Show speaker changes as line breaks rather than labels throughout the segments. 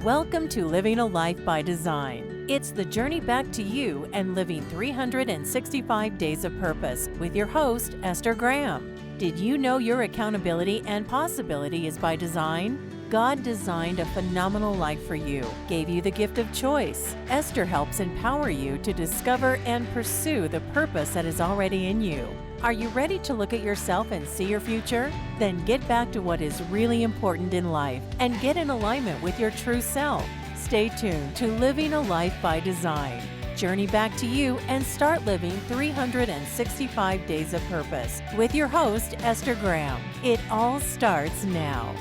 Welcome to Living a Life by Design. It's the journey back to you and living 365 days of purpose with your host, Esther Graham. Did you know your accountability and possibility is by design? God designed a phenomenal life for you, gave you the gift of choice. Esther helps empower you to discover and pursue the purpose that is already in you. Are you ready to look at yourself and see your future? Then get back to what is really important in life and get in alignment with your true self. Stay tuned to Living a Life by Design. Journey back to you and start living 365 days of purpose with your host, Esther Graham. It all starts now.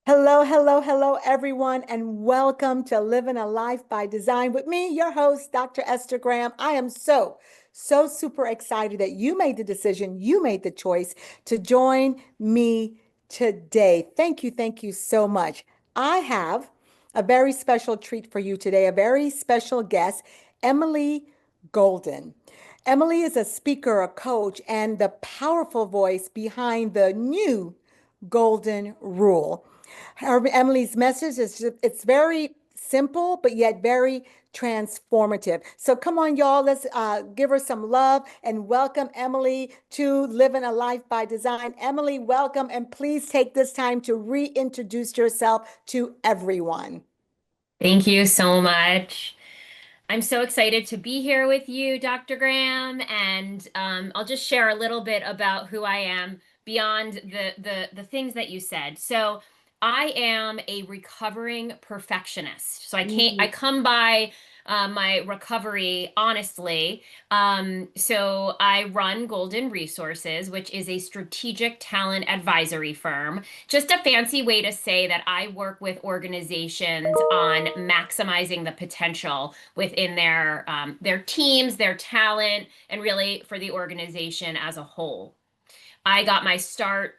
Hello, everyone, and welcome to Living a Life by Design with me, your host, Dr. Esther Graham. I am so super excited that you made the decision, you made the choice to join me today. Thank you so much. I have a very special treat for you today, a very special guest, Emily Golden. Emily is a speaker, a coach, and the powerful voice behind the new Golden Rule. Emily's message is it's very simple, but yet very transformative. So come on, y'all, let's give her some love and welcome Emily to Living a Life by Design. Emily, welcome, and please take this time to reintroduce yourself to everyone.
Thank you so much. I'm so excited to be here with you, Dr. Graham, and I'll just share a little bit about who I am beyond the things that you said. So I am a recovering perfectionist. So I come by my recovery honestly. So I run Golden Resources, which is a strategic talent advisory firm. Just a fancy way to say that I work with organizations on maximizing the potential within their teams, their talent, and really for the organization as a whole. I got my start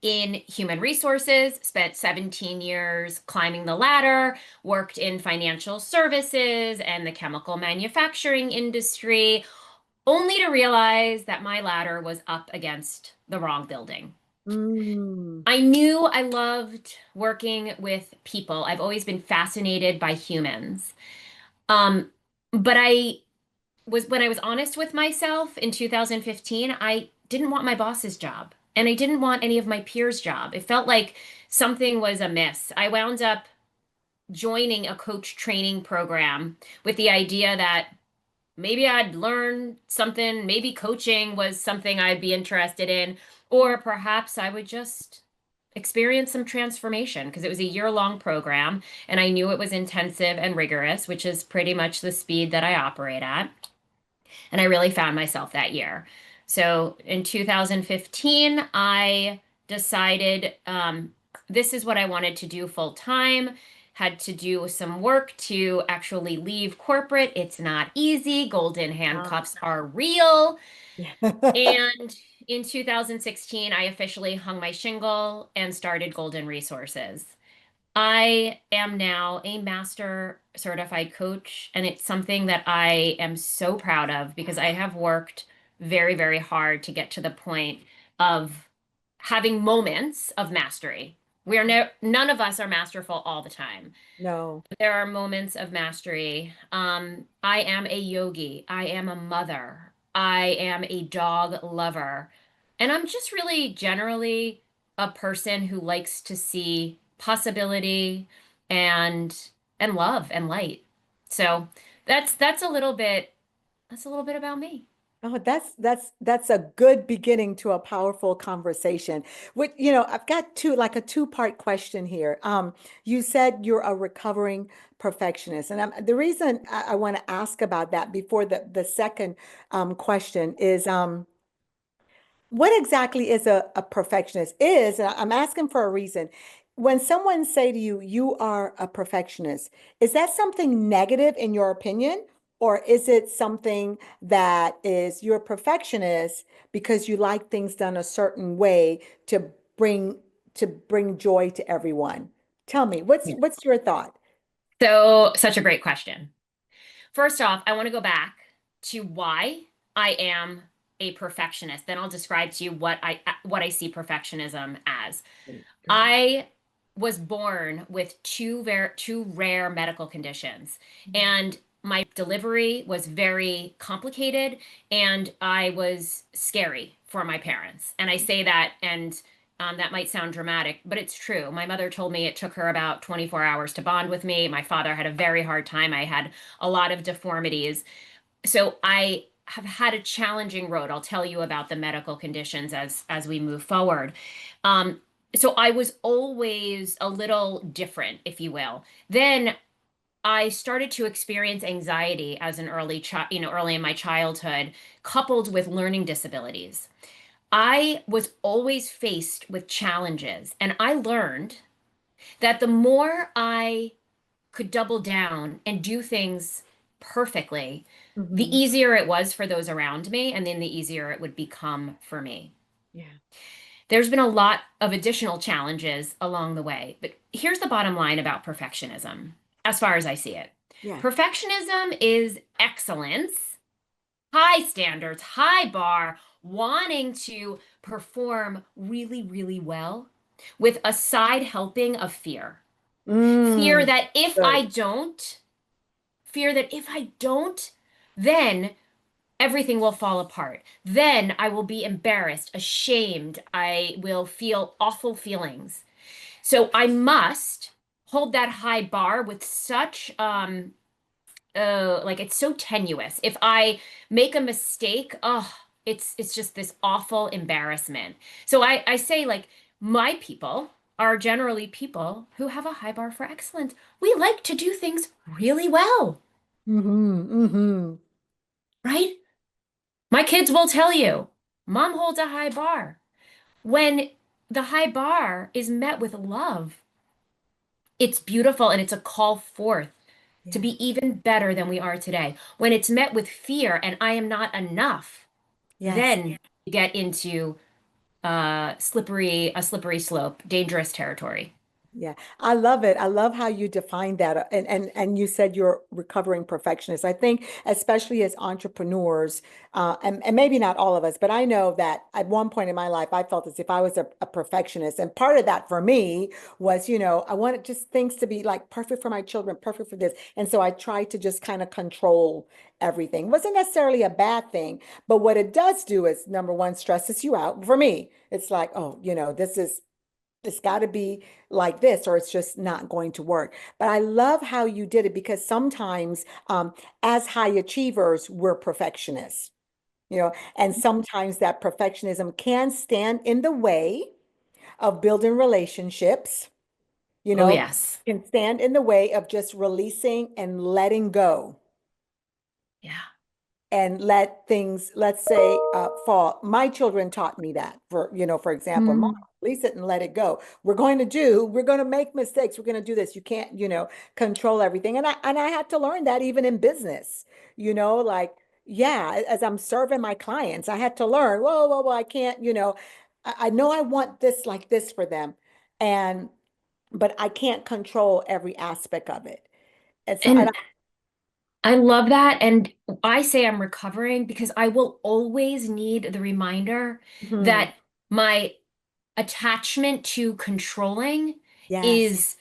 in human resources, spent 17 years climbing the ladder, worked in financial services and the chemical manufacturing industry, only to realize that my ladder was up against the wrong building. I knew I loved working with people. I've always been fascinated by humans. But when I was honest with myself in 2015, I didn't want my boss's job and I didn't want any of my peers' job. It felt like something was amiss. I wound up joining a coach training program with the idea that maybe I'd learn something, maybe coaching was something I'd be interested in, or perhaps I would just experience some transformation because it was a year-long program and I knew it was intensive and rigorous, which is pretty much the speed that I operate at. And I really found myself that year. So in 2015, I decided this is what I wanted to do full time. Had to do some work to actually leave corporate. It's not easy. Golden handcuffs are real. And in 2016, I officially hung my shingle and started Golden Resources. I am now a master certified coach, and it's something that I am so proud of because I have worked very, very hard to get to the point of having moments of mastery. None of us are masterful all the time.
No.
There are moments of mastery. I am a yogi. I am a mother. I am a dog lover. And I'm just really generally a person who likes to see possibility and love and light. So that's a little bit about me.
Oh, that's a good beginning to a powerful conversation. I've got like a two-part question here. You said you're a recovering perfectionist, and the reason I want to ask about that before the second question is what exactly is a perfectionist is, and I'm asking for a reason. When someone say to you, you are a perfectionist, is that something negative in your opinion? Or is it something that is you're a perfectionist because you like things done a certain way bring to bring joy to everyone? Tell me, what's your thought?
So, such a great question. First off, I want to go back to why I am a perfectionist. Then I'll describe to you what I see perfectionism as.
Great.
I was born with two rare medical conditions, and my delivery was very complicated, and I was scary for my parents. And I say that, and that might sound dramatic, but it's true. My mother told me it took her about 24 hours to bond with me. My father had a very hard time. I had a lot of deformities. So I have had a challenging road. I'll tell you about the medical conditions as we move forward. Um, so I was always a little different, if you will. Then I started to experience anxiety as an early child, early in my childhood, coupled with learning disabilities. I was always faced with challenges, and I learned that the more I could double down and do things perfectly, the
Mm-hmm.
easier it was for those around me, and then the easier it would become for me.
Yeah.
There's been a lot of additional challenges along the way, but here's the bottom line about perfectionism, as far as I see it.
Yeah.
Perfectionism is excellence, high standards, high bar, wanting to perform really, really well with a side helping of fear. Fear
Mm.
that if
Good.
I don't, fear that if I don't, then everything will fall apart. Then I will be embarrassed, ashamed. I will feel awful feelings. So I must hold that high bar with such like it's so tenuous. If I make a mistake, oh, it's just this awful embarrassment. So I say like my people are generally people who have a high bar for excellence. We like to do things really well,
Mm-hmm. Mm-hmm.
right? My kids will tell you, mom holds a high bar. When the high bar is met with love, it's beautiful and it's a call forth to
Yeah.
be even better than we are today. When it's met with fear and I am not enough,
Yes.
then you get into a slippery slope, dangerous territory.
Yeah, I love it. I love how you define that. And you said you're recovering perfectionist. I think especially as entrepreneurs, and maybe not all of us, but I know that at one point in my life, I felt as if I was a perfectionist. And part of that for me was, I wanted just things to be like perfect for my children, perfect for this. And so I tried to just kind of control everything. Wasn't necessarily a bad thing, but what it does do is number one, stresses you out. For me, it's like, oh, this is it's got to be like this or it's just not going to work. But I love how you did it because sometimes as high achievers, we're perfectionists, and sometimes that perfectionism can stand in the way of building relationships, you
Oh,
know,
yes.
can stand in the way of just releasing and letting go
Yeah.
and let things, let's say, fall. My children taught me that for example, mom,
Mm.
release it and let it go. We're going to make mistakes. We're going to do this. You can't, control everything. And I had to learn that even in business, like, yeah, as I'm serving my clients, I had to learn, whoa, I can't, I know I want this like this for them. And, but I can't control every aspect of it. And so, and
And I love that. And I say I'm recovering because I will always need the reminder
mhm,
that my attachment to controlling
yes,
is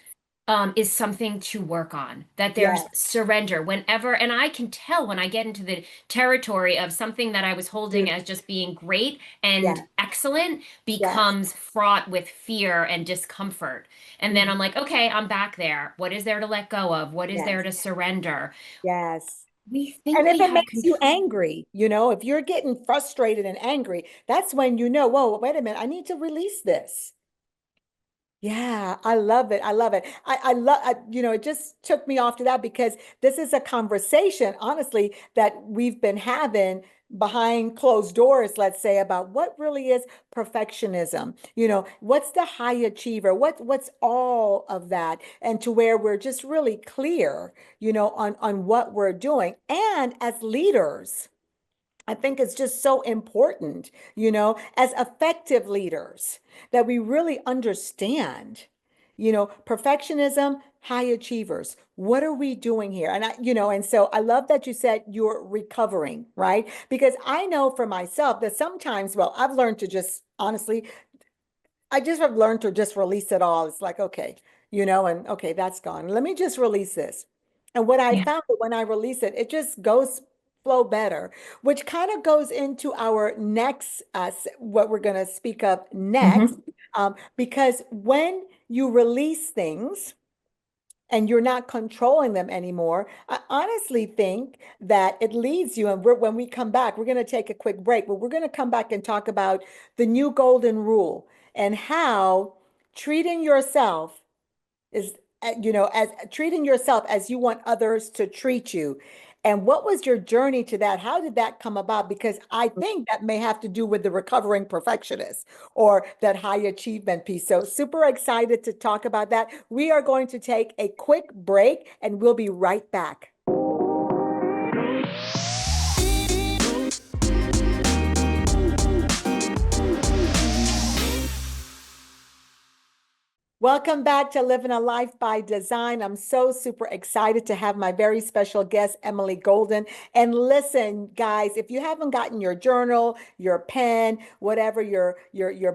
is something to work on. That there's
yes.
surrender whenever, and I can tell when I get into the territory of something that I was holding as just being great and
Yes,
excellent
yes,
becomes fraught with fear and discomfort. And then
mhm,
I'm like, okay, I'm back there. What is there to let go of? What is there
yes,
to surrender?
yes.
We
And
think
if
we
it
have
makes you
control.
angry, if you're getting frustrated and angry, that's when whoa, wait a minute, I need to release this. Yeah, I love it. I love it. I love, it just took me off to that because this is a conversation, honestly, that we've been having behind closed doors, let's say, about what really is perfectionism. What's the high achiever? What's all of that? And to where we're just really clear, on what we're doing. And as leaders, I think it's just so important, as effective leaders, that we really understand, perfectionism, high achievers. What are we doing here? And so I love that you said you're recovering, right? Because I know for myself that sometimes, well, I've learned to just honestly I just have learned to just release it all. It's like, okay, and okay, that's gone. Let me just release this. And what I
Yeah.
found that when I release it, it just goes flow better, which kind of goes into our next, what we're going to speak of next,
Hmm.
because when you release things, and you're not controlling them anymore, I honestly think that it leads you. And when we come back, we're going to take a quick break, but we're going to come back and talk about the new golden rule and how treating yourself is, as treating yourself as you want others to treat you. And what was your journey to that? How did that come about? Because I think that may have to do with the recovering perfectionist or that high achievement piece. So, super excited to talk about that. We are going to take a quick break and we'll be right back. Welcome back to Living a Life by Design. I'm so super excited to have my very special guest, Emily Golden. And listen, guys, if you haven't gotten your journal, your pen, whatever your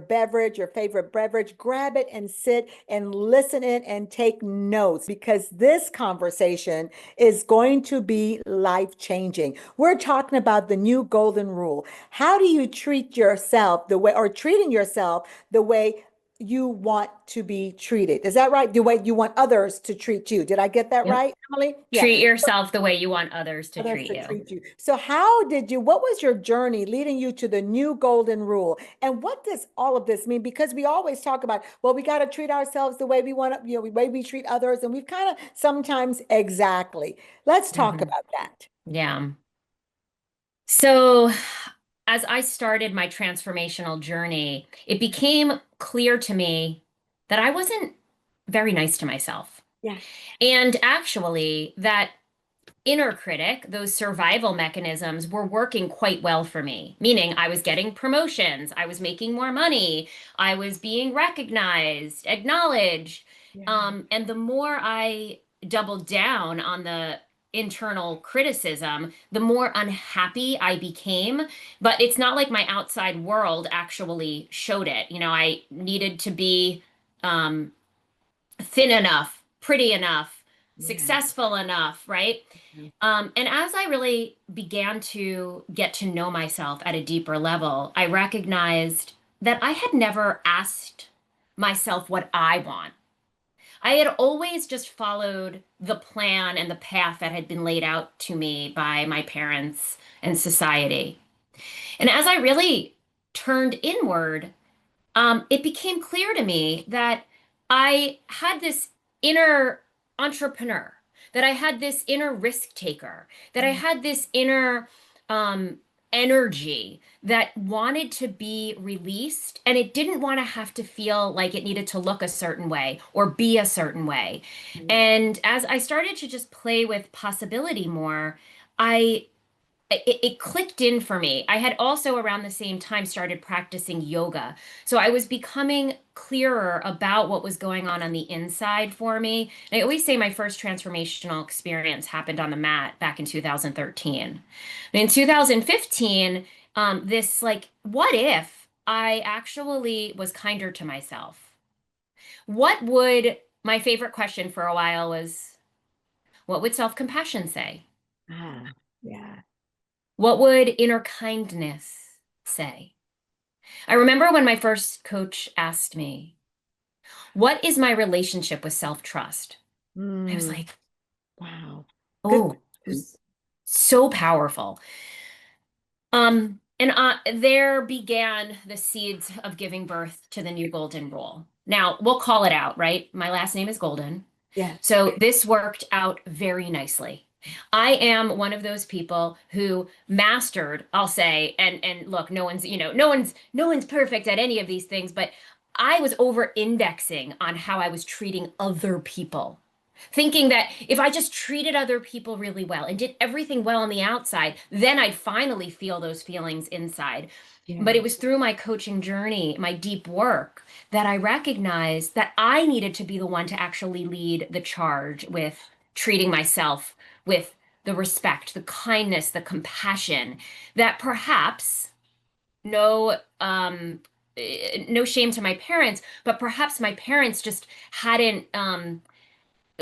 beverage, your favorite beverage, grab it and sit and listen in and take notes because this conversation is going to be life-changing. We're talking about the new golden rule. How do you treat yourself the way, or treating yourself the way you want to be treated? Is that right? The way you want others to treat you. Did I get that
Yep.
right, Emily? Yeah,
Treat yourself the way you want others to
others
treat
to
you.
treat you. So what was your journey leading you to the new golden rule? And what does all of this mean? Because we always talk about, well, we got to treat ourselves the way we want to, the way we treat others. And we've kind of sometimes exactly. Let's talk
Hmm.
about that.
Yeah. So, as I started my transformational journey, it became clear to me that I wasn't very nice to myself.
Yeah.
And actually, that inner critic, those survival mechanisms were working quite well for me, meaning I was getting promotions, I was making more money, I was being recognized, acknowledged.
Yeah.
And the more I doubled down on the internal criticism, the more unhappy I became. But it's not like my outside world actually showed it. I needed to be um, thin enough, pretty enough,
Yeah.
successful enough, right?
Yeah.
And as I really began to get to know myself at a deeper level, I recognized that I had never asked myself what I want. I had always just followed the plan and the path that had been laid out to me by my parents and society. And as I really turned inward, it became clear to me that I had this inner entrepreneur, that I had this inner risk taker, that I
Yeah.
had this inner um, energy that wanted to be released, and it didn't want to have to feel like it needed to look a certain way or be a certain way.
Yeah.
And as I started to just play with possibility more, I it clicked in for me. I had also around the same time started practicing yoga. So I was becoming clearer about what was going on the inside for me. And I always say my first transformational experience happened on the mat back in 2013. In 2015, this like, what if I actually was kinder to myself? What would my favorite question for a while was, what would self-compassion say?
Ah, yeah.
What would inner kindness say? I remember when my first coach asked me, what is my relationship with self-trust? I was
Mm,
like,
wow. Good
oh, it
question.
was so powerful. And there began the seeds of giving birth to the new golden rule. Now, we'll call it out, right? My last name is Golden.
Yes.
So this worked out very nicely. I am one of those people who mastered, I'll say, and look, no one's perfect at any of these things, but I was over indexing on how I was treating other people. Thinking that if I just treated other people really well and did everything well on the outside, then I'd finally feel those feelings inside. But
Yeah.
it was through my coaching journey, my deep work, that I recognized that I needed to be the one to actually lead the charge with treating myself with the respect, the kindness, the compassion that perhaps no no shame to my parents, but perhaps my parents just hadn't,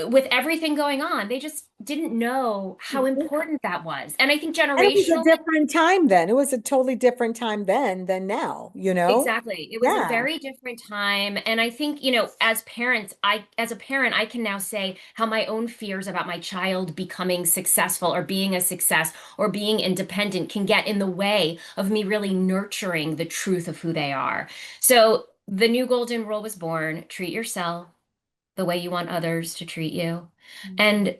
with everything going on, they just didn't know how important that was. And I think
And it was a
generationally,
different time then. It was a totally different time then than now, you know?
exactly. It was a
Yeah.
very different time. And I think, as parents, as a parent, I can now say how my own fears about my child becoming successful or being a success or being independent can get in the way of me really nurturing the truth of who they are. So the new golden rule was born: treat yourself the way you want others to treat you. And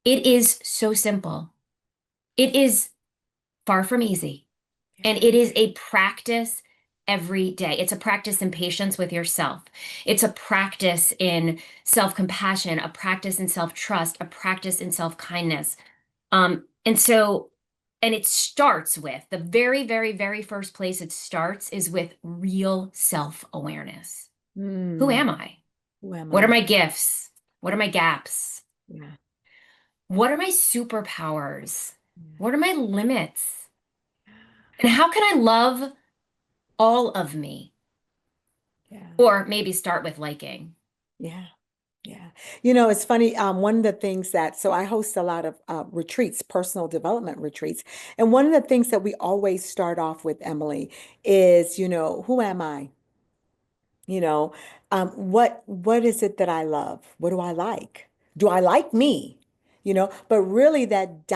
it is so simple. It is far from easy. And
Yeah.
it is a practice every day. It's a practice in patience with yourself. It's a practice in self-compassion, a practice in self-trust, a practice in self-kindness. And it starts with the very, very, very first place it starts is with real self-awareness. Who
Mm.
am I?
Who am
What are
I?
my gifts? What are my gaps?
Yeah.
What are my superpowers?
Yeah.
What are my limits? And how can I love all of me?
Yeah.
Or maybe start with liking.
Yeah. Yeah. You know, it's funny. One of the things that, so I host a lot of retreats, personal development retreats. And one of the things that we always start off with, Emily, is, who am I? You know, what is it that I love? What do I like? Do I like me? But really that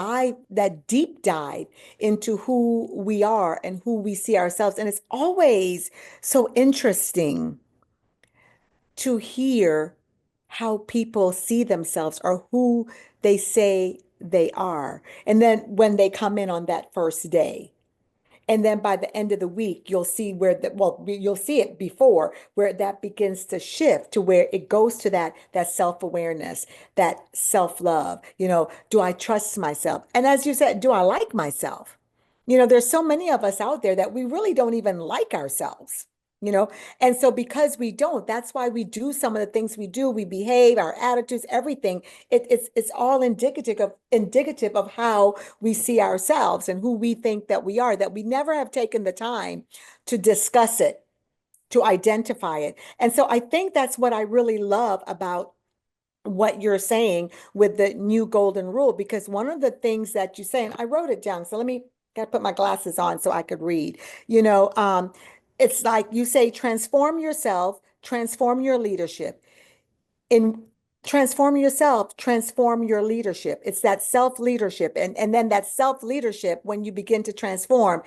deep dive into who we are and who we see ourselves. And it's always so interesting to hear how people see themselves or who they say they are. And then when they come in on that first day, and then by the end of the week, you'll see you'll see it before where that begins to shift to where it goes to that self-awareness, that self-love. Do I trust myself? And as you said, do I like myself? There's so many of us out there that we really don't even like ourselves. You know, and so because we don't, that's why we do some of the things we do. We behave, our attitudes, everything. It's all indicative of how we see ourselves and who we think that we are, that we never have taken the time to discuss it, to identify it. And so I think that's what I really love about what you're saying with the new golden rule, because one of the things that you say, and I wrote it down, so let me gotta put my glasses on so I could read, it's like you say, transform yourself, transform your leadership. In transform yourself, transform your leadership. It's that self-leadership. And then that self-leadership, when you begin to transform,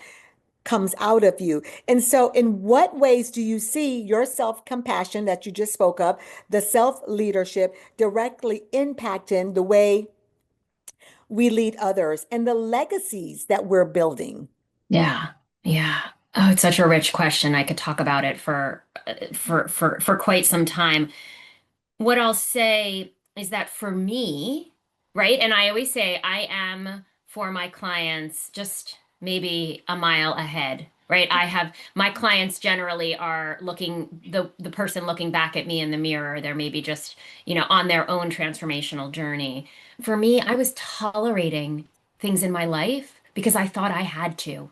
comes out of you. And so, in what ways do you see your self-compassion that you just spoke of, the self-leadership directly impacting the way we lead others and the legacies that we're building?
Yeah. Yeah. Oh, it's such a rich question. I could talk about it for quite some time. What I'll say is that for me, right? And I always say I am for my clients just maybe a mile ahead, right? I have my clients generally are looking the person looking back at me in the mirror. They're maybe just, on their own transformational journey. For me, I was tolerating things in my life because I thought I had to.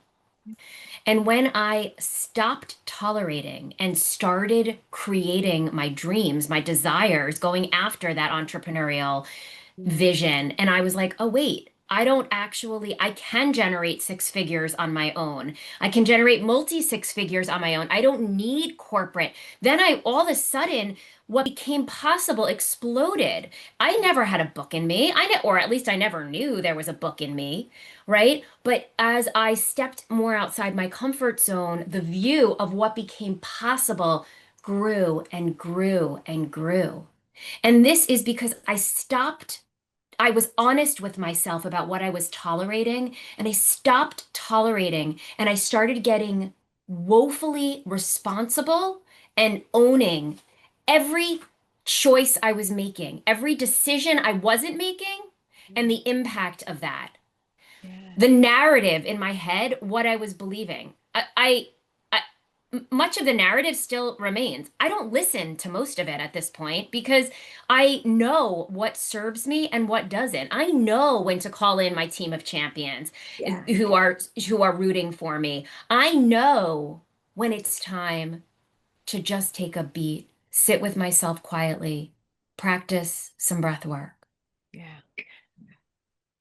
And when I stopped tolerating and started creating my dreams, my desires, going after that entrepreneurial vision, and I was like, oh, wait, I can generate six figures on my own. I can generate multi six figures on my own. I don't need corporate. Then all of a sudden, what became possible exploded. I never had a book in me. Or at least I never knew there was a book in me, right? But as I stepped more outside my comfort zone, the view of what became possible grew and grew and grew. And this is because I was honest with myself about what I was tolerating, and I stopped tolerating, and I started getting woefully responsible and owning every choice I was making, every decision I wasn't making, and the impact of that, the
Yes.
narrative in my head, what I was believing. Much of the narrative still remains. I don't listen to most of it at this point because I know what serves me and what doesn't. I know when to call in my team of champions
Yeah.
who are rooting for me. I know when it's time to just take a beat, sit with myself quietly, practice some breath work.
Yeah.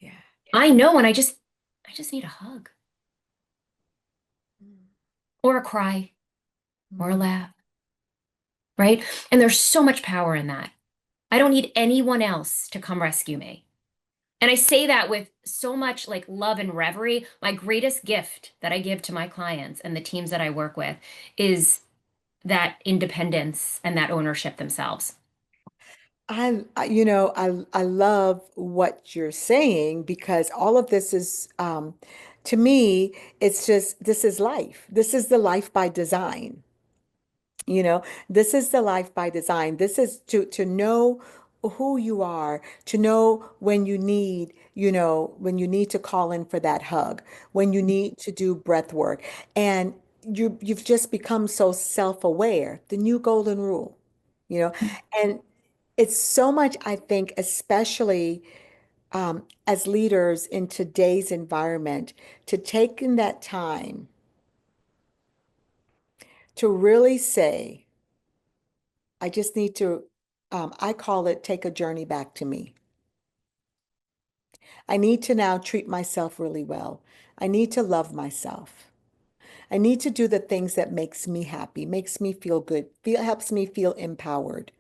Yeah.
I know when I just need a hug or a cry or a
Mm.
laugh, right? And there's so much power in that. I don't need anyone else to come rescue me. And I say that with so much like love and reverie. My greatest gift that I give to my clients and the teams that I work with is that independence and that ownership themselves.
I love what you're saying because all of this is, to me, it's just, this is life. This is the life by design. You know, this is the life by design. This is to know who you are, to know when you need, when you need to call in for that hug, when you need to do breath work. And you've just become so self-aware, the new golden rule, you know, and it's so much, I think, especially as leaders in today's environment, to take in that time to really say, I just need to, I call it take a journey back to me. I need to now treat myself really well. I need to love myself. I need to do the things that makes me happy, makes me feel good, helps me feel empowered.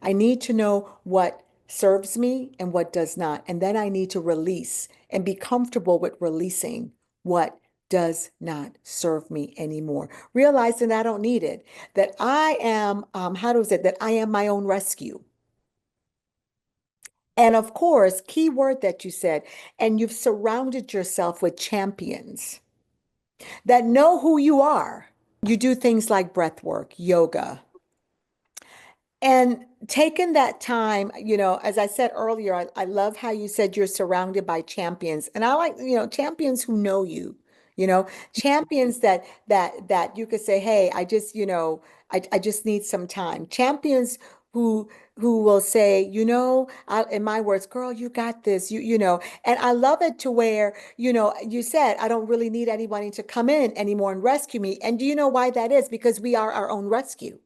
I need to know what serves me and what does not. And then I need to release and be comfortable with releasing what does not serve me anymore. Realizing I don't need it, that I am, that I am my own rescue. And of course, key word that you said, and you've surrounded yourself with champions that know who you are. You do things like breath work, yoga, and taking that time, as I said earlier, I love how you said you're surrounded by champions. And I like, champions who know champions that you could say, hey, I just need some time. Champions who who will say, in my words, girl, you got this, and I love it to where, you said, I don't really need anybody to come in anymore and rescue me. And do you know why that is? Because we are our own rescue.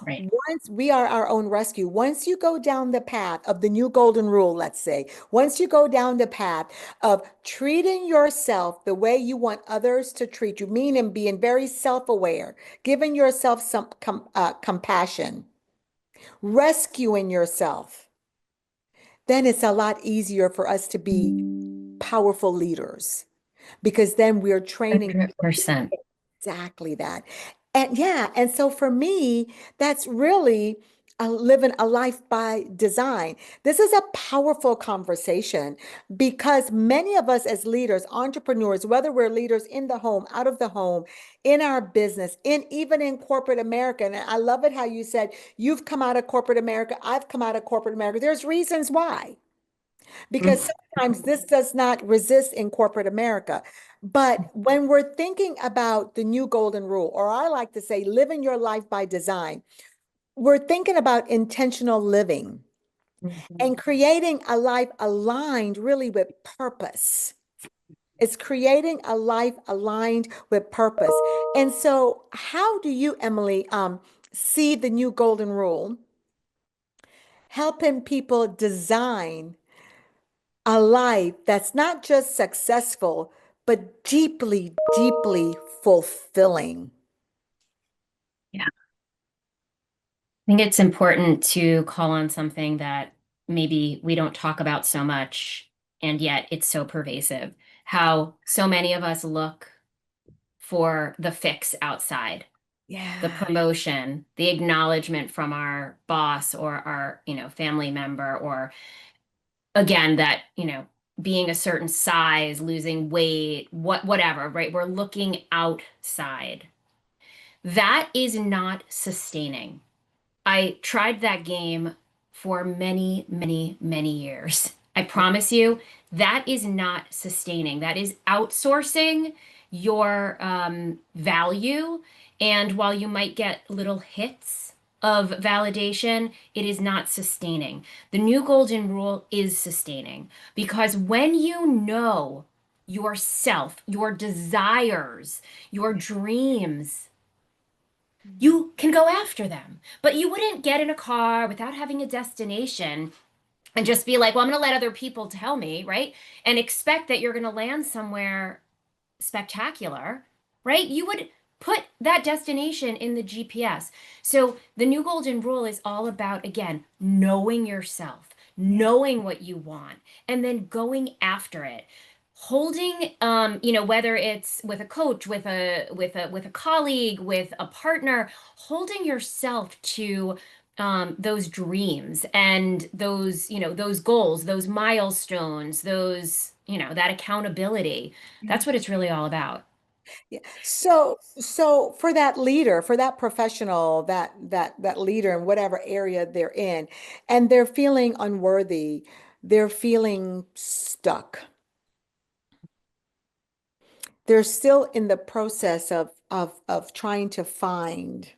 Right.
Once we are our own rescue, once you go down the path of the new golden rule, let's say, once you go down the path of treating yourself the way you want others to treat you, meaning being very self-aware, giving yourself some compassion, rescuing yourself, then it's a lot easier for us to be powerful leaders because then we're training
100%.
exactly that. And yeah, and so for me, that's really living a life by design. This is a powerful conversation because many of us as leaders, entrepreneurs, whether we're leaders in the home, out of the home, in our business, in even in corporate America, and I love it how you said you've come out of corporate America, I've come out of corporate America. There's reasons why because sometimes this does not resist in corporate America. But when we're thinking about the new golden rule, or I like to say, living your life by design, we're thinking about intentional living
Mhm.
and creating a life aligned really with purpose. It's creating a life aligned with purpose. And so, how do you, Emily, see the new golden rule helping people design a life that's not just successful, but deeply, deeply fulfilling?
Yeah. I think it's important to call on something that maybe we don't talk about so much, and yet it's so pervasive. How so many of us look for the fix outside, the
Yeah.
promotion, the acknowledgement from our boss or our, family member, or again, that, being a certain size, losing weight, whatever, right? We're looking outside. That is not sustaining. I tried that game for many, many, many years. I promise you, that is not sustaining. That is outsourcing your value. And while you might get little hits of validation, it is not sustaining. The new golden rule is sustaining because when you know yourself, your desires, your dreams, you can go after them. But you wouldn't get in a car without having a destination and just be like, well, I'm going to let other people tell me, right? And expect that you're going to land somewhere spectacular, right? You would put that destination in the GPS. So the new golden rule is all about, again, knowing yourself,
Yeah.
knowing what you want, and then going after it. Holding, whether it's with a coach, with a colleague, with a partner, holding yourself to those dreams and those goals, those milestones, that accountability.
Yeah.
That's what it's really all about.
Yeah. So for that leader, for that professional, that leader in whatever area they're in, and they're feeling unworthy, they're feeling stuck. They're still in the process of trying to find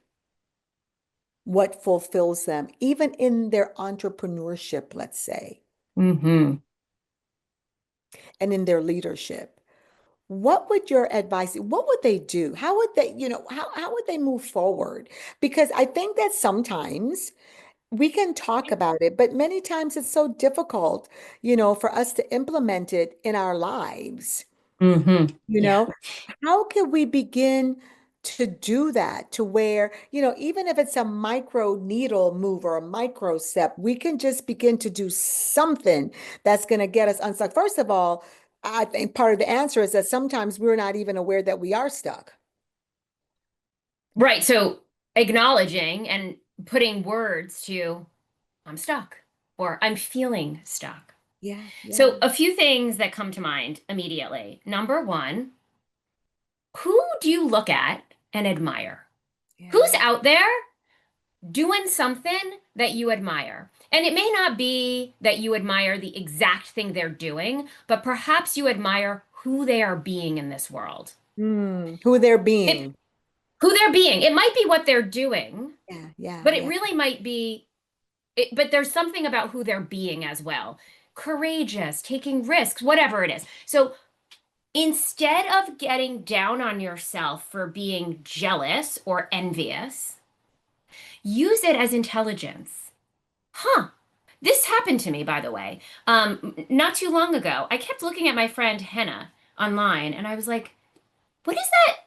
what fulfills them, even in their entrepreneurship, let's say,
Mm-hmm.
and in their leadership. What would your advice, what would they do? How would they, how would they move forward? Because I think that sometimes we can talk about it, but many times it's so difficult, for us to implement it in our lives.
Mm-hmm.
You
Yeah.
know, how can we begin to do that to where, even if it's a micro needle move or a micro step, we can just begin to do something that's going to get us unstuck. First of all, I think part of the answer is that sometimes we're not even aware that we are stuck.
Right. So acknowledging and putting words to I'm stuck or I'm feeling stuck.
Yeah, yeah,
So a few things that come to mind immediately. Number one, who do you look at and admire? Who's
yeah.
out there doing something that you admire? And it may not be that you admire the exact thing they're doing, but perhaps you admire who they are being in this world.
Who they're
It,
being.
who they're being. It might be what they're doing,
Yeah, yeah,
but it
yeah.
really might be, but there's something about who they're being as well. Courageous, taking risks, whatever it is. So instead of getting down on yourself for being jealous or envious, use it as intelligence. Huh. This happened to me, by the way, not too long ago. I kept looking at my friend Henna online, and I was like, "What is that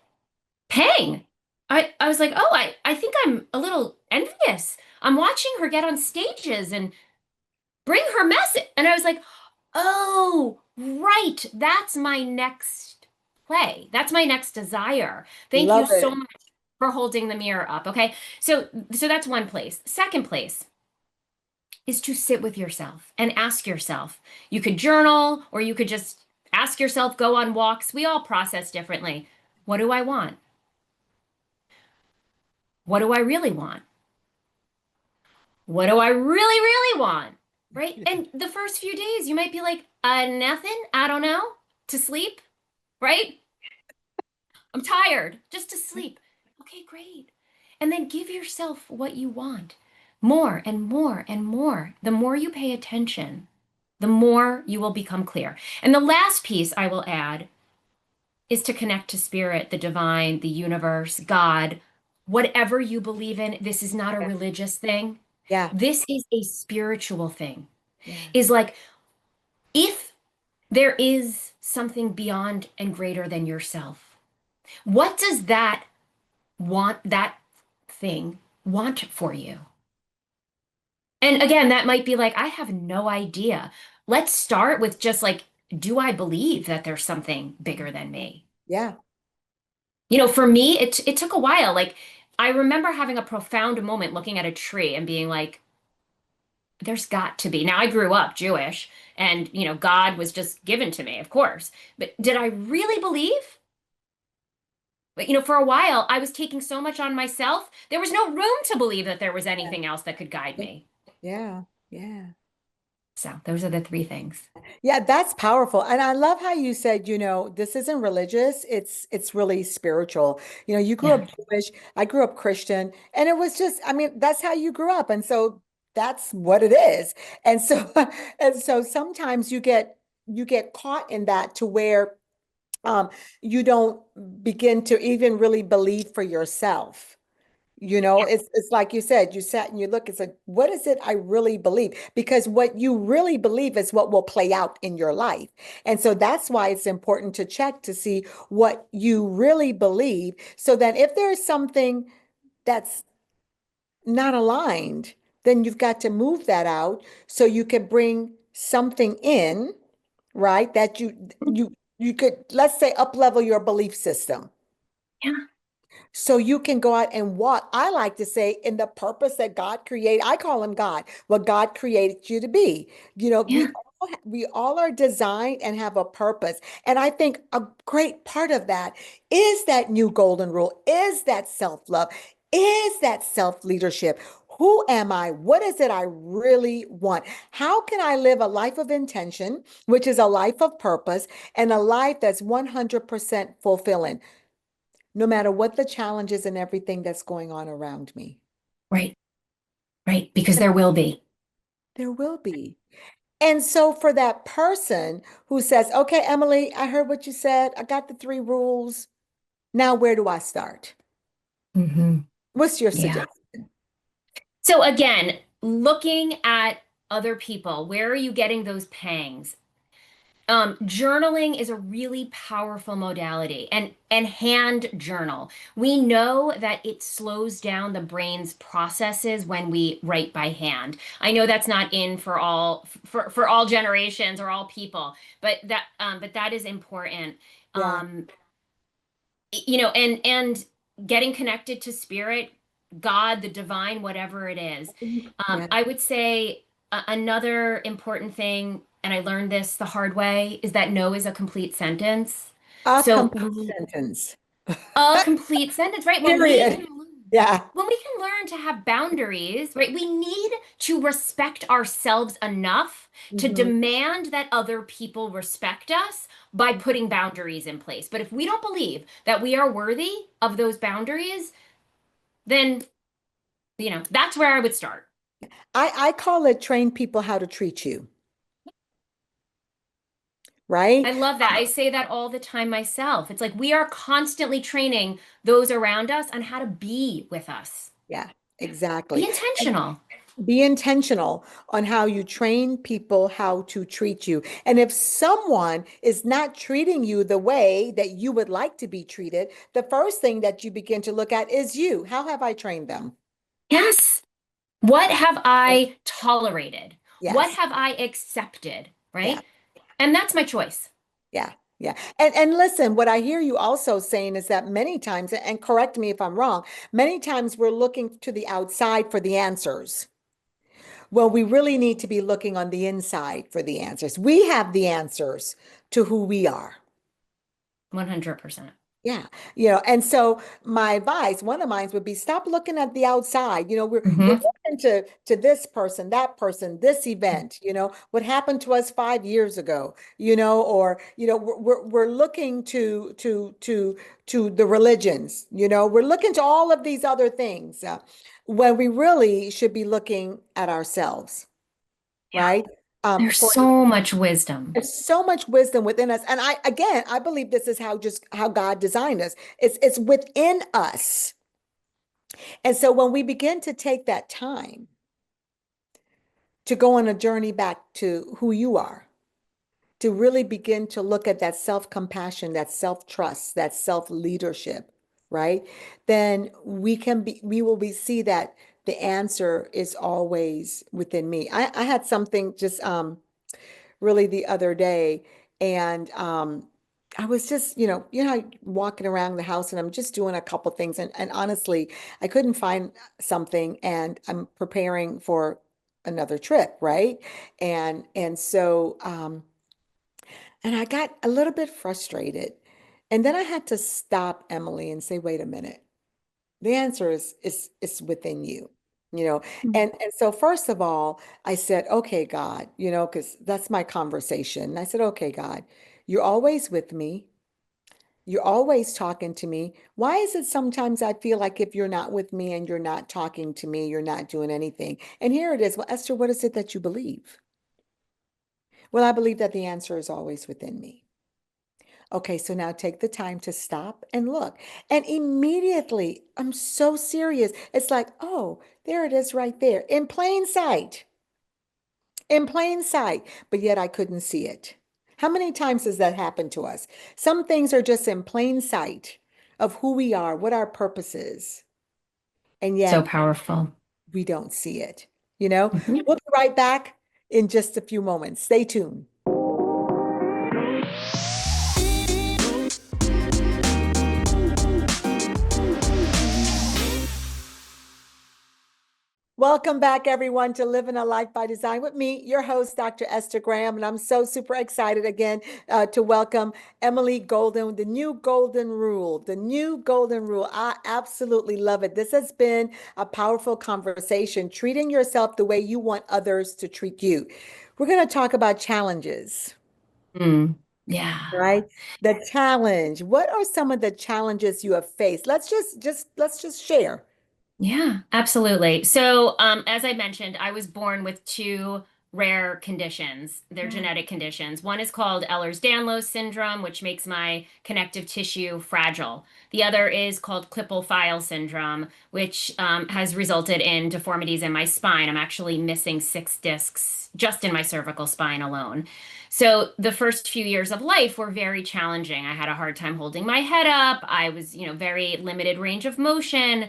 pang?" I was like, "Oh, I think I'm a little envious. I'm watching her get on stages and bring her message," and I was like, "Oh, right. That's my next play. That's my next desire. Thank you
Love
so
it.
much for holding the mirror up." Okay, so that's one place. Second place is to sit with yourself and ask yourself. You could journal or you could just ask yourself, go on walks. We all process differently. What do I want? What do I really want? What do I really, really want? Right? And the first few days, you might be like, nothing, I don't know, to sleep, right? I'm tired, just to sleep. Okay, great. And then give yourself what you want more and more and more. The more you pay attention, the more you will become clear. And the last piece I will add is to connect to spirit, the divine, the universe, God, whatever you believe in. This is not a
Yeah,
religious thing.
yeah,
This is a spiritual thing.
yeah,
Is like if there is something beyond and greater than yourself, what does that thing want for you? And again, that might be like, I have no idea. Let's start with just like, do I believe that there's something bigger than me?
yeah.
For me, it took a while. Like, I remember having a profound moment looking at a tree and being like, there's got to be. Now, I grew up Jewish and, God was just given to me, of course. But did I really believe? But, for a while, I was taking so much on myself, there was no room to believe that there was anything else that could guide
Yeah,
me.
yeah, yeah.
So, those are the three things.
Yeah, that's powerful. And I love how you said, this isn't religious, it's really spiritual. You grew
Yeah.
up Jewish, I grew up Christian, and it was just, I mean, that's how you grew up. And so that's what it is. And so and so sometimes you get caught in that to where you don't begin to even really believe for yourself.
Yeah.
It's like you said, you sat and you look, it's like, what is it I really believe? Because what you really believe is what will play out in your life. And so that's why it's important to check to see what you really believe, so that if there's something that's not aligned, then you've got to move that out so you can bring something in, right? That you could, let's say, up level your belief system.
Yeah.
So you can go out and walk. I like to say, in the purpose that God created. I call him God, what God created you to be.
Yeah.
We all are designed and have a purpose. And I think a great part of that is that new golden rule, is that self-love, is that self-leadership. Who am I? What is it I really want? How can I live a life of intention, which is a life of purpose, and a life that's 100% fulfilling, no matter what the challenges and everything that's going on around me?
Right. Right. Because there will be.
There will be. And so for that person who says, okay, Emily, I heard what you said. I got the three rules. Now, where do I start?
Hmm.
What's your
Yeah.
suggestion?
So again, looking at other people, where are you getting those pangs? Journaling is a really powerful modality, and hand journal. We know that it slows down the brain's processes when we write by hand. I know that's not in for all generations or all people, but that is important.
Yeah.
Um, and getting connected to spirit, God, the divine, whatever it is.
Yeah.
I would say another important thing, and I learned this the hard way, is that no is a complete sentence.
A
So
complete sentence.
a complete sentence, right?
Period. Yeah.
When we can learn to have boundaries, right? We need to respect ourselves enough to
Mhm.
demand that other people respect us by putting boundaries in place. But if we don't believe that we are worthy of those boundaries, then, that's where I would start.
I call it train people how to treat you, right?
I love that. I say that all the time myself. It's like we are constantly training those around us on how to be with us.
Yeah,
Be
exactly. And
intentional.
be intentional on how you train people how to treat you. And if someone is not treating you the way that you would like to be treated, the first thing that you begin to look at is you. How have I trained them?
Yes. What have I tolerated? What
Yes.
have I accepted?
Yeah.
Right? And that's my choice.
Yeah. Yeah. And listen, what I hear you also saying is that many times, and correct me if I'm wrong, many times we're looking to the outside for the answers. Well, we really need to be looking on the inside for the answers. We have the answers to who we are.
100%.
Yeah, and so my advice, one of mine would be, stop looking at the outside. We're
Hmm.
looking to this person, that person, this event, what happened to us 5 years ago, or we're looking to the religions, we're looking to all of these other things, when we really should be looking at ourselves,
Yeah.
right?
There's
For
so much wisdom.
There's so much wisdom within us. And I believe this is how God designed us. It's within us. And so when we begin to take that time to go on a journey back to who you are, to really begin to look at that self-compassion, that self-trust, that self-leadership, right? Then we will be see that the answer is always within me. I had something just really the other day. And I was just, walking around the house and I'm just doing a couple things. And honestly, I couldn't find something, and I'm preparing for another trip, right? And I got a little bit frustrated. And then I had to stop, Emily, and say, wait a minute. The answer is within you, you know. And so first of all, I said, okay, God, because that's my conversation. And I said, okay, God, you're always with me. You're always talking to me. Why is it sometimes I feel like if you're not with me and you're not talking to me, you're not doing anything? And here it is. Well, Esther, what is it that you believe? Well, I believe that the answer is always within me. Okay, so now take the time to stop and look. And immediately, I'm so serious. It's like, oh, there it is right there in plain sight, but yet I couldn't see it. How many times has that happened to us? Some things are just in plain sight of who we are, what our purpose is, and
So
yet
powerful.
we don't see it. You know,
Mhm.
we'll be right back in just a few moments. Stay tuned. Welcome back, everyone, to Living a Life by Design with me, your host, Dr. Esther Graham. And I'm so super excited again to welcome Emily Golden, the new Golden Rule. The new Golden Rule. I absolutely love it. This has been a powerful conversation, treating yourself the way you want others to treat you. We're going to talk about challenges,
Mm. Yeah.
right? The challenge. What are some of the challenges you have faced? Let's just share.
Yeah, absolutely. So, as I mentioned, I was born with two rare conditions. They're
Yeah.
genetic conditions. One is called Ehlers-Danlos syndrome, which makes my connective tissue fragile. The other is called Klippel-Feil syndrome, which has resulted in deformities in my spine. I'm actually missing 6 discs just in my cervical spine alone. So the first few years of life were very challenging. I had a hard time holding my head up. I was, very limited range of motion.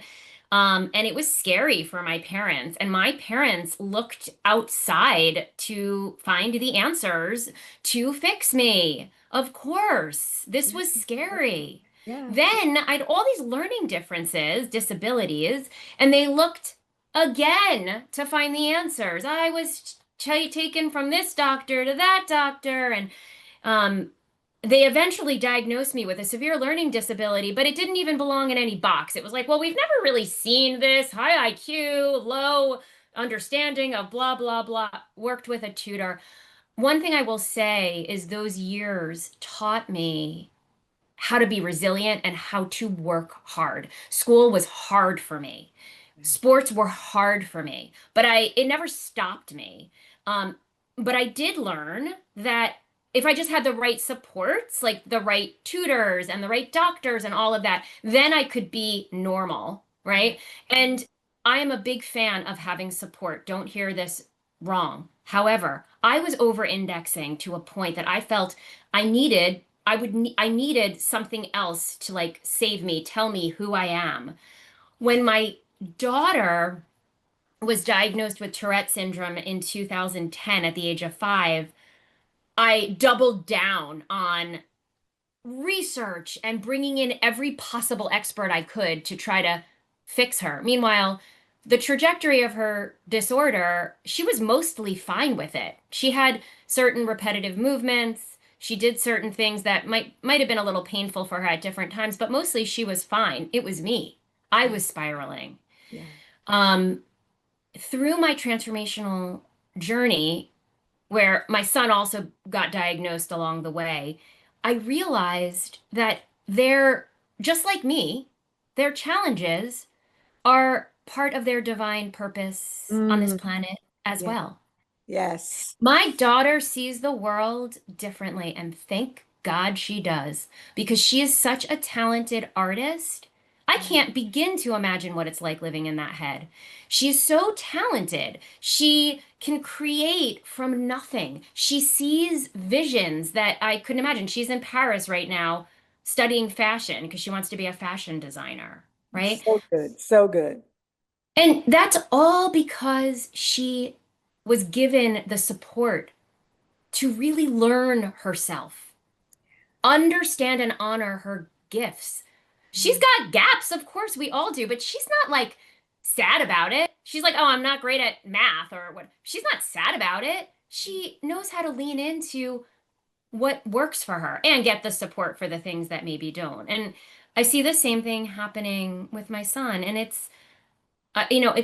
And it was scary for my parents. And my parents looked outside to find the answers to fix me. Of course, this was scary.
Yeah.
Then I'd all these learning differences, disabilities, and they looked again to find the answers. I was taken from this doctor to that doctor, and um, they eventually diagnosed me with a severe learning disability, but it didn't even belong in any box. It was like, well, we've never really seen this high IQ, low understanding of blah, blah, blah. Worked with a tutor. One thing I will say is those years taught me how to be resilient and how to work hard. School was hard for me. Sports were hard for me, but it never stopped me. Um, but I did learn that if I just had the right supports, like the right tutors and the right doctors and all of that, then I could be normal,
Yeah.
right? And I am a big fan of having support. Don't hear this wrong. However, I was over indexing to a point that I felt I needed something else to like save me, tell me who I am. When my daughter was diagnosed with Tourette syndrome in 2010 at the age of 5, I doubled down on research and bringing in every possible expert I could to try to fix her. Meanwhile, the trajectory of her disorder, she was mostly fine with it. She had certain repetitive movements. She did certain things that might have been a little painful for her at different times, but mostly she was fine. It was me. I
Yeah.
was spiraling.
Yeah.
Um, Through my transformational journey, where my son also got diagnosed along the way, I realized that they're just like me, their challenges are part of their divine purpose on this
Mm,
planet as
yeah.
well.
Yes.
My daughter sees the world differently, and thank God she does, because she is such a talented artist. I
Yeah.
can't begin to imagine what it's like living in that head. She is so talented. She can create from nothing. She sees visions that I couldn't imagine. She's in Paris right now studying fashion because she wants to be a fashion designer, right?
So good. So good.
And that's all because she was given the support to really learn herself, understand and honor her gifts. She's
Mm,
got gaps, of course, we all do, but she's not like sad about it. She's like, oh, I'm not great at math or what. She's not sad about it. She knows how to lean into what works for her and get the support for the things that maybe don't. And I see the same thing happening with my son. And it's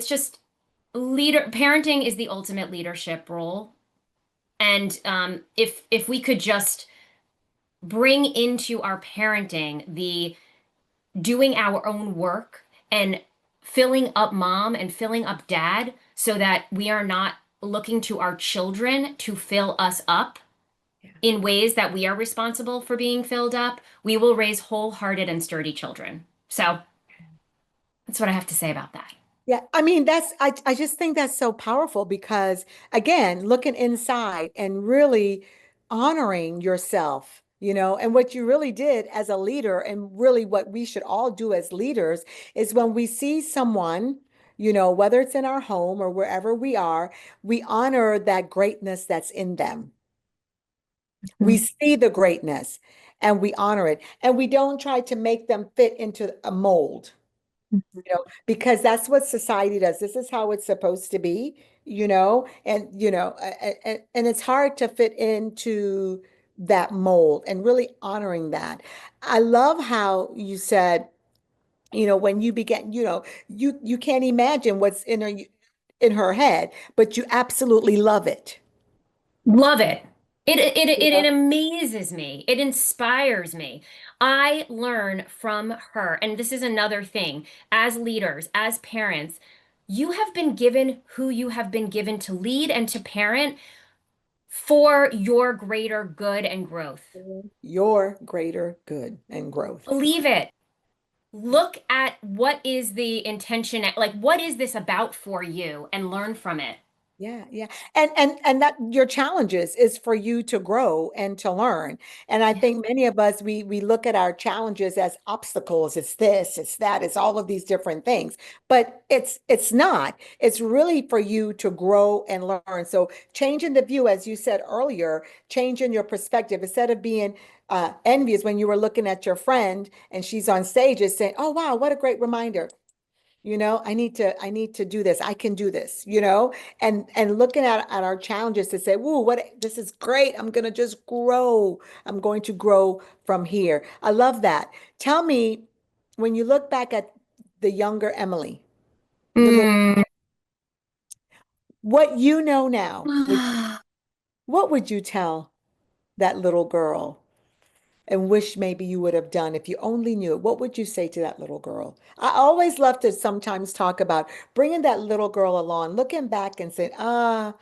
just parenting is the ultimate leadership role. And if we could just bring into our parenting the doing our own work and filling up mom and filling up dad so that we are not looking to our children to fill us up,
Yeah.
in ways that we are responsible for being filled up, we will raise wholehearted and sturdy children. So that's what I have to say about that.
Yeah, I mean, I just think that's so powerful because again, looking inside and really honoring yourself, and what you really did as a leader, and really what we should all do as leaders is when we see someone, whether it's in our home or wherever we are, we honor that greatness that's in them. We
Mhm.
see the greatness and we honor it, and we don't try to make them fit into a mold, because that's what society does. This is how it's supposed to be, and it's hard to fit into that mold and really honoring that. I love how you said, when you began, you can't imagine what's in her head, but you absolutely love it.
Love it. It
Yeah.
amazes me. It inspires me. I learn from her. And this is another thing. As leaders, as parents, you have been given who you have been given to lead and to parent for your greater good and growth.
Your greater good and growth.
Believe it. Look at what is the intention, like what is this about for you, and learn from it.
Yeah, yeah. And that your challenges is for you to grow and to learn. And I
Yeah.
think many of us we look at our challenges as obstacles. It's this, it's that, it's all of these different things. But it's not. It's really for you to grow and learn. So changing the view, as you said earlier, changing your perspective instead of being envious when you were looking at your friend and she's on stage is saying, "Oh wow, what a great reminder." I need to do this. I can do this, and looking at our challenges to say, "Whoa, this is great. I'm going to just grow. I'm going to grow from here." I love that. Tell me, when you look back at the younger Emily, the little,
Mm.
what you know now, what would you tell that little girl and wish maybe you would have done if you only knew it? What would you say to that little girl? I always love to sometimes talk about bringing that little girl along, looking back and saying, I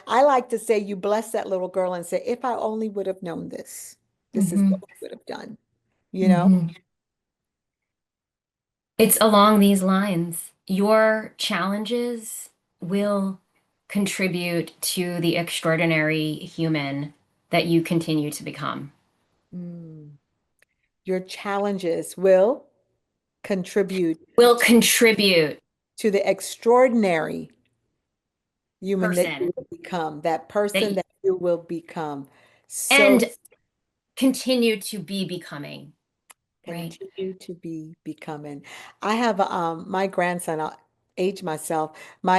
like to say you bless that little girl and say, if I only would have known this, this is what
Mhm.
we would have done, you know?
Mhm. It's along these lines. Your challenges will contribute to the extraordinary human that you continue to become.
Mm. Your challenges will contribute
Will contribute
to the extraordinary human that
person
you will become, that person
that
that you will become. So
and continue to be becoming, right?
continue to be becoming. I have my grandson, I'll age myself. I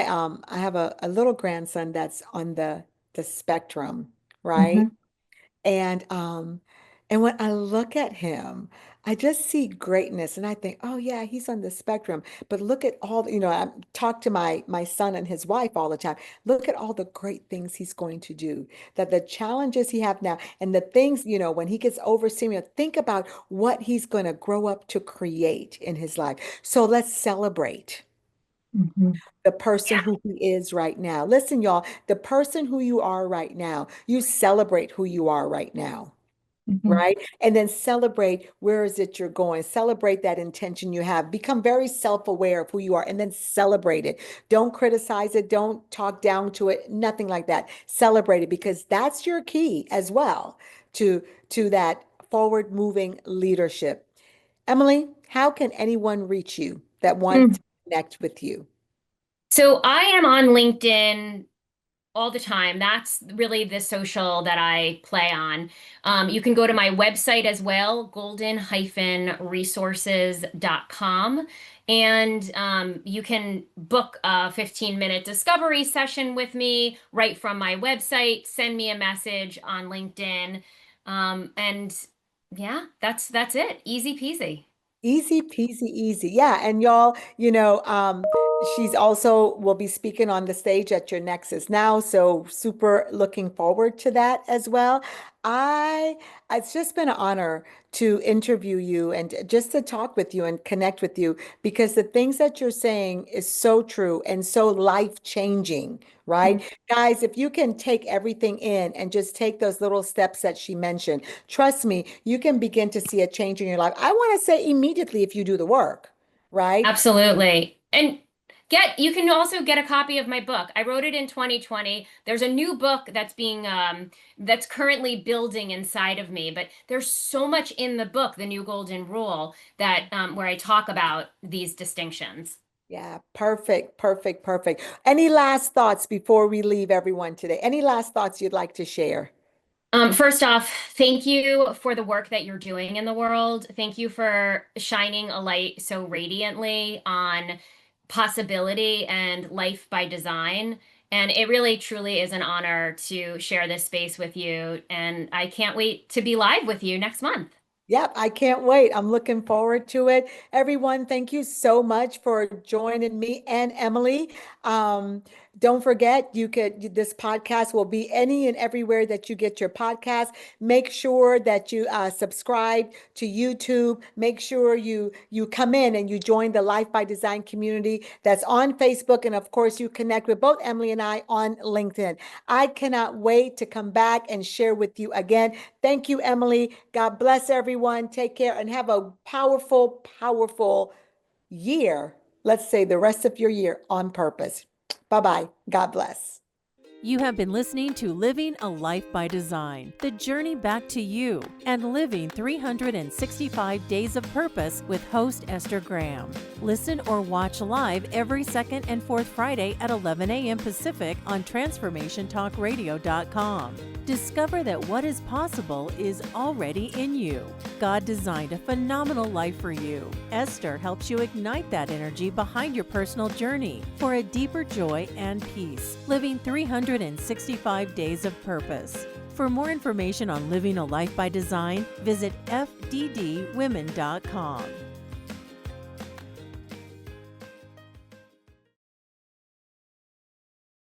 have a little grandson that's on the spectrum, right?
Mhm.
And when I look at him, I just see greatness and I think, oh yeah, he's on the spectrum. But look at all, I talk to my son and his wife all the time. Look at all the great things he's going to do, that the challenges he have now and the things, when he gets over senior, think about what he's going to grow up to create in his life. So let's celebrate
Mhm.
the person who he is right now. Listen, y'all, the person who you are right now, you celebrate who you are right now.
Mhm.
Right. And then celebrate where is it you're going. Celebrate that intention you have. Become very self-aware of who you are and then celebrate it. Don't criticize it. Don't talk down to it. Nothing like that. Celebrate it because that's your key as well to that forward moving leadership. Emily, how can anyone reach you that wants
Mm.
to connect with you?
So I am on LinkedIn all the time. That's really the social that I play on. You can go to my website as well, golden-resources.com. And you can book a 15-minute discovery session with me right from my website. Send me a message on LinkedIn. And yeah, that's it. Easy peasy.
Easy peasy easy. Yeah. And y'all, She's also will be speaking on the stage at your Nexus Now, so super looking forward to that as well. I it's just been an honor to interview you and just to talk with you and connect with you because the things that you're saying is so true and so life-changing, right? Guys, if you can take everything in and just take those little steps that she mentioned, trust me, you can begin to see a change in your life. I want to say immediately if you do the work, right?
Absolutely. And you can also get a copy of my book. I wrote it in 2020. There's a new book that's currently building inside of me, but there's so much in the book, The New Golden Rule, that where I talk about these distinctions.
Yeah, perfect, perfect, perfect. Any last thoughts before we leave everyone today? Any last thoughts you'd like to share?
First off, thank you for the work that you're doing in the world. Thank you for shining a light so radiantly on possibility and life by design. And it really, truly is an honor to share this space with you. And I can't wait to be live with you next month.
Yep, I can't wait. I'm looking forward to it. Everyone, thank you so much for joining me and Emily. Um, don't forget, this podcast will be any and everywhere that you get your podcast. Make sure that you subscribe to YouTube. Make sure you come in and you join the Life by Design community that's on Facebook. And of course, you connect with both Emily and I on LinkedIn. I cannot wait to come back and share with you again. Thank you, Emily. God bless everyone. Take care and have a powerful, powerful year. Let's say the rest of your year on purpose. Bye-bye. God bless.
You have been listening to Living a Life by Design, the journey back to you, and living 365 days of purpose with host Esther Graham. Listen or watch live every second and fourth Friday at 11 a.m. Pacific on transformationtalkradio.com. Discover that what is possible is already in you. God designed a phenomenal life for you. Esther helps you ignite that energy behind your personal journey for a deeper joy and peace, living 365 days of purpose. For more information on living a life by design, visit fddwomen.com.